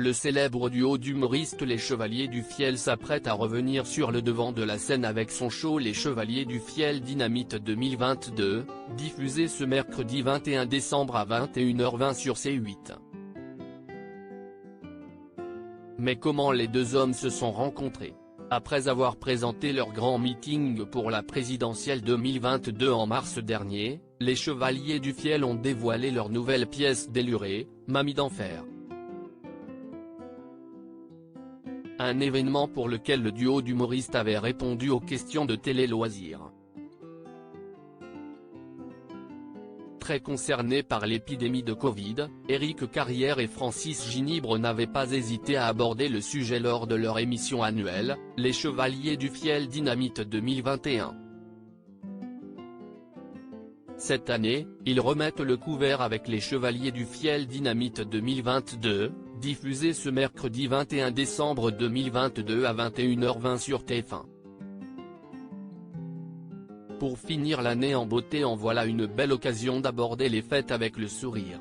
Le célèbre duo d'humoristes Les Chevaliers du Fiel s'apprête à revenir sur le devant de la scène avec son show Les Chevaliers du Fiel Dynamite 2022, diffusé ce mercredi 21 décembre à 21h20 sur C8. Mais comment les deux hommes se sont rencontrés? Après avoir présenté leur grand meeting pour la présidentielle 2022 en mars dernier, les Chevaliers du Fiel ont dévoilé leur nouvelle pièce délurée, Mamie d'enfer. Un événement pour lequel le duo d'humoristes avait répondu aux questions de Télé Loisirs. Très concernés par l'épidémie de Covid, Éric Carrière et Francis Ginibre n'avaient pas hésité à aborder le sujet lors de leur émission annuelle, Les Chevaliers du Fiel Dynamite 2021. Cette année, ils remettent le couvert avec Les Chevaliers du Fiel Dynamite 2022, diffusé ce mercredi 21 décembre 2022 à 21h20 sur TF1. Pour finir l'année en beauté, en voilà une belle occasion d'aborder les fêtes avec le sourire.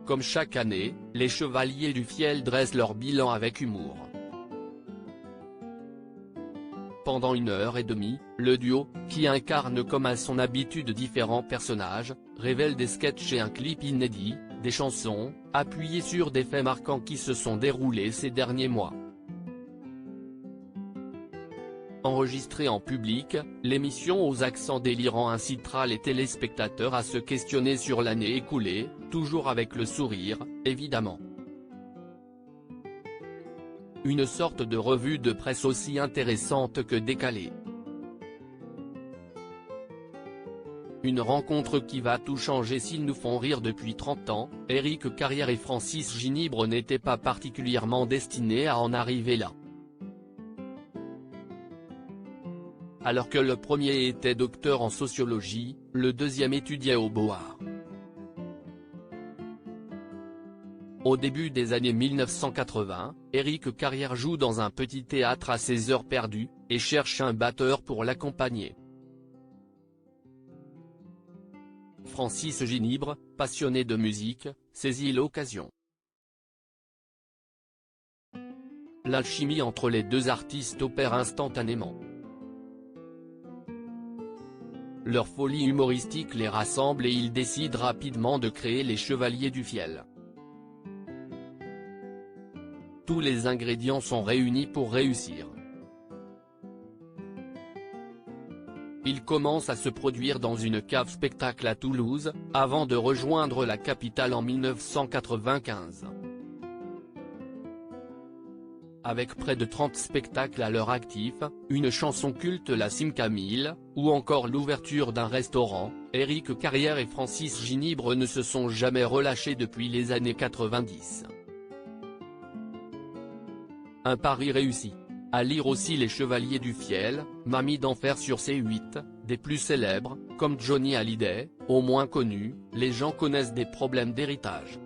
Comme chaque année, les Chevaliers du Fiel dressent leur bilan avec humour. Pendant 1h30, le duo, qui incarne comme à son habitude différents personnages, révèle des sketchs et un clip inédit, des chansons, appuyées sur des faits marquants qui se sont déroulés ces derniers mois. Enregistrée en public, l'émission aux accents délirants incitera les téléspectateurs à se questionner sur l'année écoulée, toujours avec le sourire, évidemment. Une sorte de revue de presse aussi intéressante que décalée. Une rencontre qui va tout changer s'ils nous font rire depuis 30 ans, Éric Carrière et Francis Ginibre n'étaient pas particulièrement destinés à en arriver là. Alors que le premier était docteur en sociologie, le deuxième étudiait au Beaux-Arts. Au début des années 1980, Éric Carrière joue dans un petit théâtre à ses heures perdues, et cherche un batteur pour l'accompagner. Francis Ginibre, passionné de musique, saisit l'occasion. L'alchimie entre les deux artistes opère instantanément. Leur folie humoristique les rassemble et ils décident rapidement de créer les Chevaliers du Fiel. Tous les ingrédients sont réunis pour réussir. Ils commencent à se produire dans une cave spectacle à Toulouse, avant de rejoindre la capitale en 1995. Avec près de 30 spectacles à leur actif, une chanson culte La Cime Camille, ou encore l'ouverture d'un restaurant, Éric Carrière et Francis Ginibre ne se sont jamais relâchés depuis les années 90. Un pari réussi. À lire aussi Les Chevaliers du Fiel, Mamie d'enfer sur C8, des plus célèbres, comme Johnny Hallyday, aux moins connus, les gens connaissent des problèmes d'héritage.